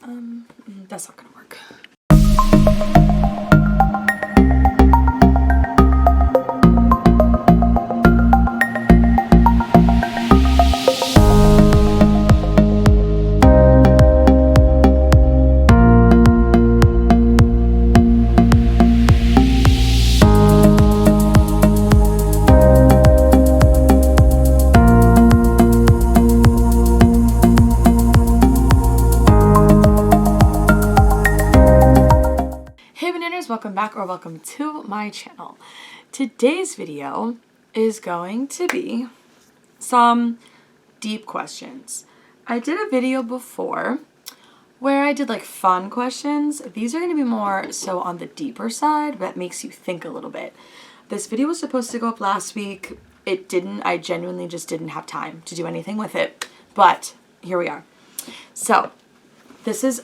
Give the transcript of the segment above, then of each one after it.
That's not gonna work. Welcome back or welcome to my channel. Today's video is going to be some deep questions. I did a video before where I did like fun questions. These are going to be more so on the deeper side, that makes you think a little bit. This video was supposed to go up last week. It didn't. I genuinely just didn't have time to do anything with it, but here we are. So this is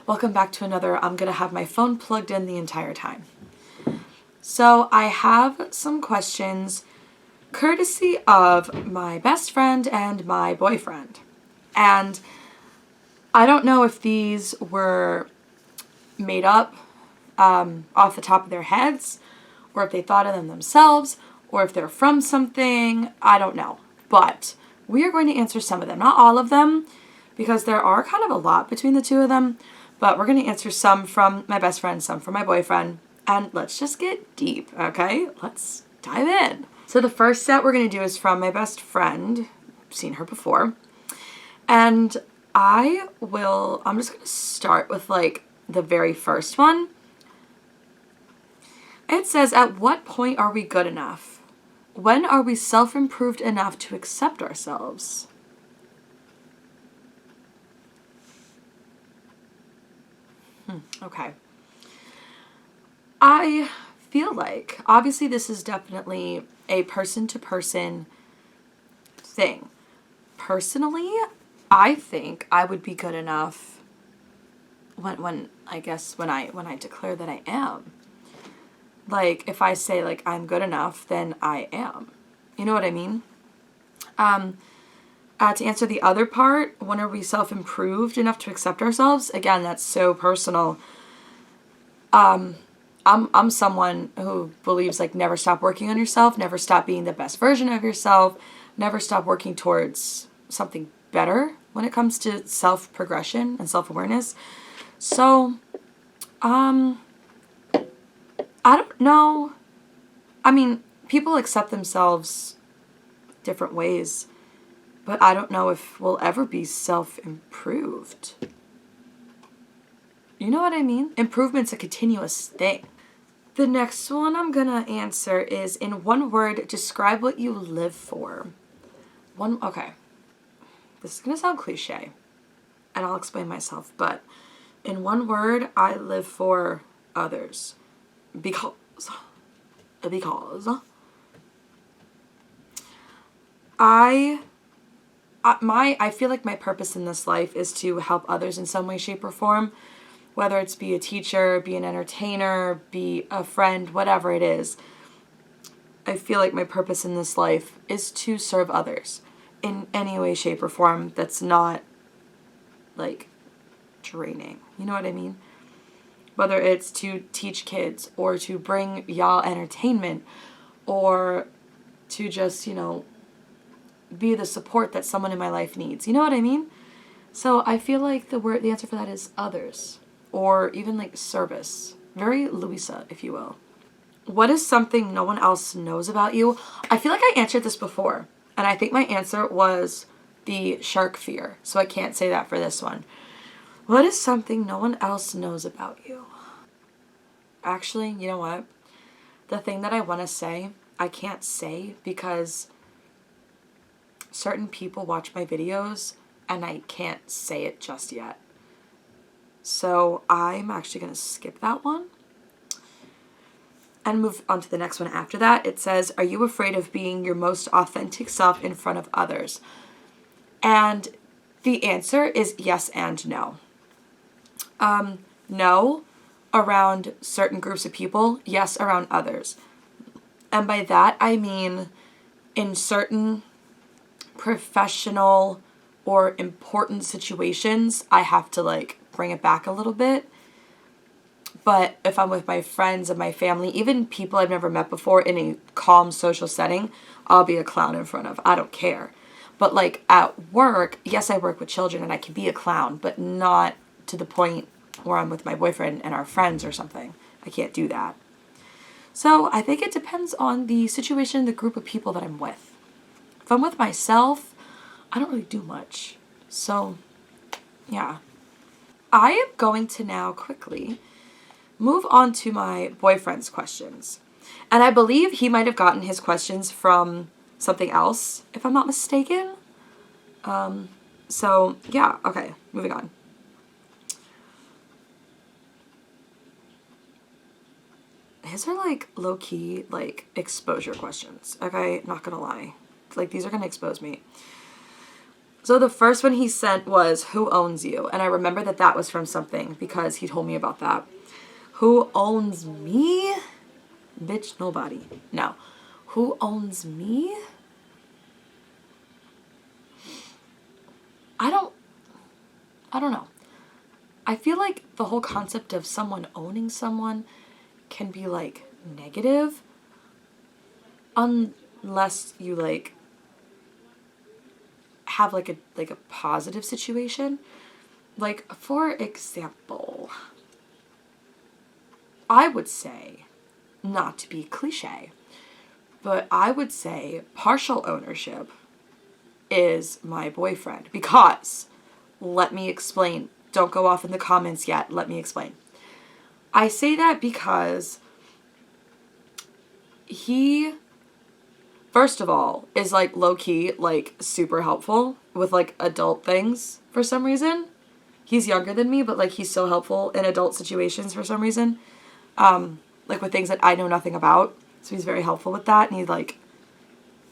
welcome back to another. I'm going to have my phone plugged in the entire time. So I have some questions courtesy of my best friend and my boyfriend. And I don't know if these were made up off the top of their heads, or if they thought of them themselves, or if they're from something. I don't know. But we are going to answer some of them. Not all of them, because there are kind of a lot between the two of them. But we're going to answer some from my best friend, some from my boyfriend, and let's just get deep, okay? Let's dive in. So the first set we're going to do is from my best friend. I've seen her before. And I'm just going to start with like the very first one. It says, at what point are we good enough? When are we self-improved enough to accept ourselves? Okay. I feel like, obviously this is definitely a person-to-person thing. Personally, I think I would be good enough when I declare that I am. Like, if I say, like, I'm good enough, then I am. You know what I mean? To answer the other part, when are we self-improved enough to accept ourselves? Again, that's so personal. I'm someone who believes like never stop working on yourself, never stop being the best version of yourself, never stop working towards something better when it comes to self-progression and self-awareness. So, I don't know. I mean, people accept themselves different ways. But I don't know if we'll ever be self-improved. You know what I mean? Improvement's a continuous thing. The next one I'm gonna answer is, in one word, describe what you live for. Okay. This is gonna sound cliche, and I'll explain myself, but in one word, I live for others. Because I feel like my purpose in this life is to help others in some way, shape, or form. Whether it's be a teacher, be an entertainer, be a friend, whatever it is. I feel like my purpose in this life is to serve others in any way, shape, or form that's not, like, draining. You know what I mean? Whether it's to teach kids, or to bring y'all entertainment, or to just, be the support that someone in my life needs. You know what I mean? So I feel like the answer for that is others, or even like service. Very Louisa, if you will. What is something no one else knows about you? I feel like I answered this before, and I think my answer was the shark fear, so I can't say that for this one. What is something no one else knows about you? Actually, you know what? The thing that I want to say, I can't say because certain people watch my videos and I can't say it just yet. So I'm actually going to skip that one and move on to the next one after that. It says, are you afraid of being your most authentic self in front of others? And the answer is yes and no. No around certain groups of people, yes around others. And by that I mean in certain professional or important situations, I have to like bring it back a little bit. But if I'm with my friends and my family, even people I've never met before in a calm social setting, I'll be a clown in front of. I don't care. But like at work, yes, I work with children and I can be a clown, but not to the point where I'm with my boyfriend and our friends or something. I can't do that. So I think it depends on the situation, the group of people that I'm with. If I'm with myself, I don't really do much. So yeah. I am going to now quickly move on to my boyfriend's questions. And I believe he might have gotten his questions from something else, if I'm not mistaken. So yeah, okay, moving on. His are like low-key, like exposure questions, okay? Not gonna lie. Like these are gonna expose me. So the first one he sent was, who owns you? And I remember that was from something because he told me about that. Who owns me? Bitch, nobody. No. Who owns me? I don't know. I feel like the whole concept of someone owning someone can be like negative unless you like have like a positive situation. Like for example, I would say, not to be cliche, but I would say partial ownership is my boyfriend because, let me explain. Don't go off in the comments yet. Let me explain. I say that because he, first of all, is like low-key, like super helpful with like adult things for some reason. He's younger than me, but like he's so helpful in adult situations for some reason. Like with things that I know nothing about. So he's very helpful with that. And he like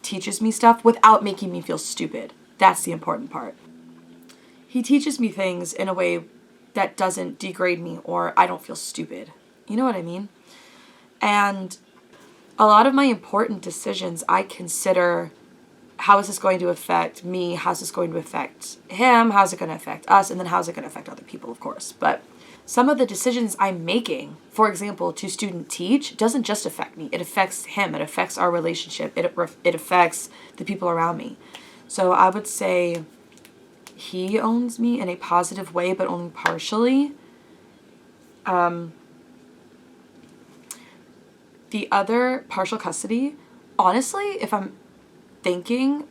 teaches me stuff without making me feel stupid. That's the important part. He teaches me things in a way that doesn't degrade me or I don't feel stupid. You know what I mean? And a lot of my important decisions, I consider, how is this going to affect me? How's this going to affect him? How's it going to affect us? And then how's it going to affect other people, of course. But some of the decisions I'm making, for example, to student teach, doesn't just affect me. It affects him. It affects our relationship. It affects the people around me. So I would say he owns me in a positive way, but only partially. The other, partial custody, honestly, if I'm thinking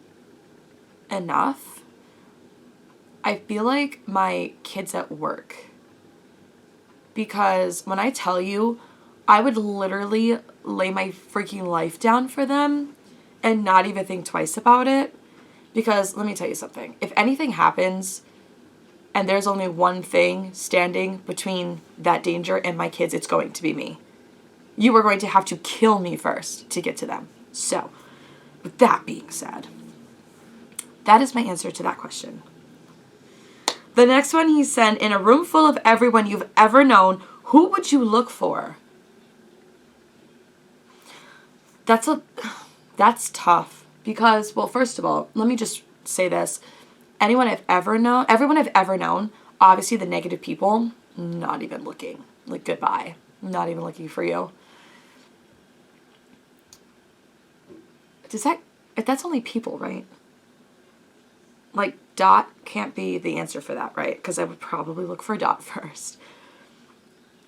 enough, I feel like my kids at work. Because when I tell you, I would literally lay my freaking life down for them and not even think twice about it. Because let me tell you something. If anything happens and there's only one thing standing between that danger and my kids, it's going to be me. You are going to have to kill me first to get to them. So, with that being said, that is my answer to that question. The next one he sent, in a room full of everyone you've ever known, who would you look for? That's tough because, well, first of all, let me just say this. Everyone I've ever known, obviously the negative people, not even looking. Like, goodbye. Not even looking for you. That's only people, right? Like, Dot can't be the answer for that, right? Because I would probably look for Dot first.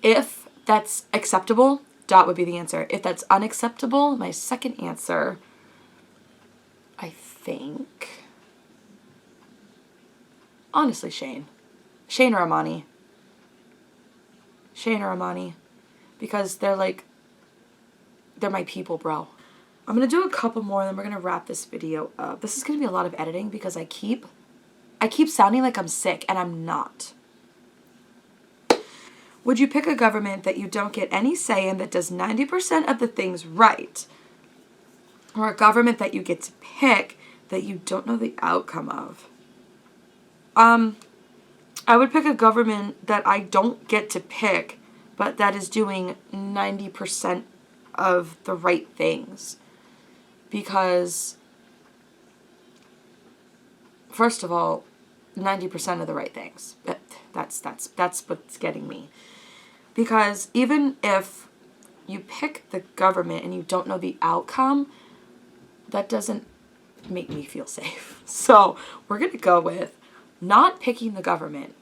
If that's acceptable, Dot would be the answer. If that's unacceptable, my second answer, I think, honestly, Shane. Shane or Amani. Shane or Amani. Because they're my people, bro. I'm going to do a couple more, and then we're going to wrap this video up. This is going to be a lot of editing because I keep sounding like I'm sick, and I'm not. Would you pick a government that you don't get any say in that does 90% of the things right? Or a government that you get to pick that you don't know the outcome of? I would pick a government that I don't get to pick, but that is doing 90% of the right things. Because, first of all, 90% of the right things. That's what's getting me. Because even if you pick the government and you don't know the outcome, that doesn't make me feel safe. So we're going to go with not picking the government,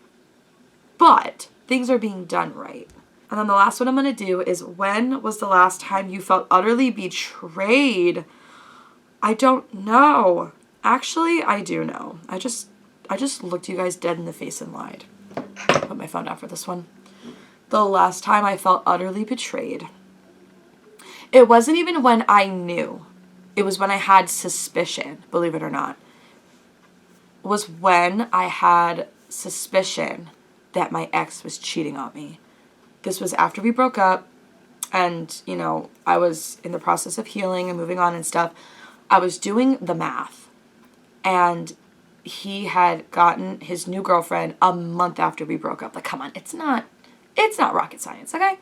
but things are being done right. And then the last one I'm going to do is, when was the last time you felt utterly betrayed? I don't know. Actually, I do know. I just looked you guys dead in the face and lied. Put my phone down for this one. The last time I felt utterly betrayed, it wasn't even when I knew. It was when I had suspicion, believe it or not. It was when I had suspicion that my ex was cheating on me. This was after we broke up, and, you know, I was in the process of healing and moving on and stuff. I was doing the math, and he had gotten his new girlfriend a month after we broke up. Like, come on, it's not rocket science, okay?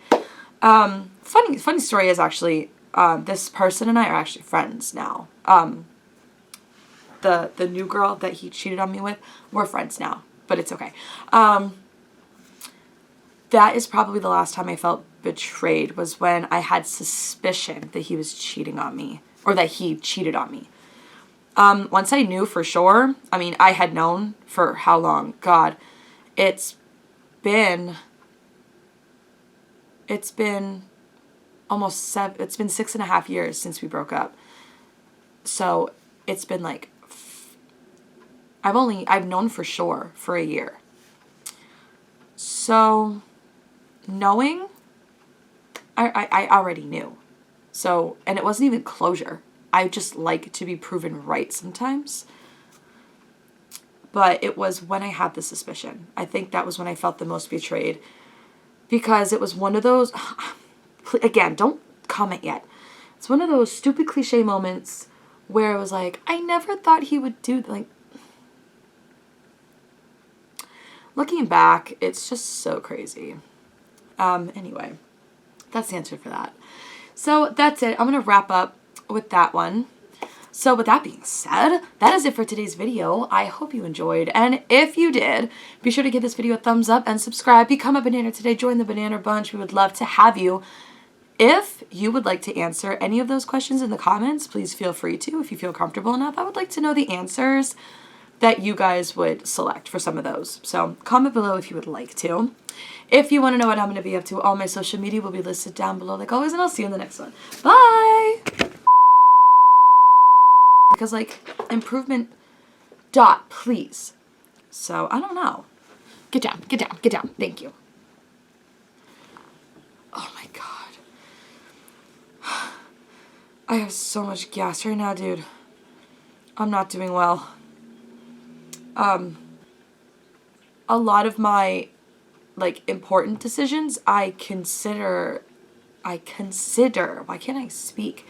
Funny story is actually, this person and I are actually friends now. The new girl that he cheated on me with, we're friends now, but it's okay. That is probably the last time I felt betrayed, was when I had suspicion that he was cheating on me, or that he cheated on me. Once I knew for sure, I mean, I had known for how long? God, it's been almost it's been 6.5 years since we broke up. So it's been like, I've known for sure for a year. So knowing, I already knew. So, and it wasn't even closure. I just like to be proven right sometimes. But it was when I had the suspicion. I think that was when I felt the most betrayed. Because it was one of those, again, don't comment yet. It's one of those stupid cliche moments where it was like, I never thought he would do, like, looking back, it's just so crazy. Anyway, that's the answer for that. So that's it. I'm going to wrap up with that one. So with that being said, that is it for today's video. I hope you enjoyed. And if you did, be sure to give this video a thumbs up and subscribe. Become a banana today. Join the Banana Bunch. We would love to have you. If you would like to answer any of those questions in the comments, please feel free to, if you feel comfortable enough. I would like to know the answers that you guys would select for some of those. So comment below if you would like to. If you want to know what I'm going to be up to, all my social media will be listed down below like always, and I'll see you in the next one. Bye! Because, like, improvement dot, please. So, I don't know. Get down, get down, get down. Thank you. Oh my God. I have so much gas right now, dude. I'm not doing well. A lot of my, like, important decisions, I consider, why can't I speak?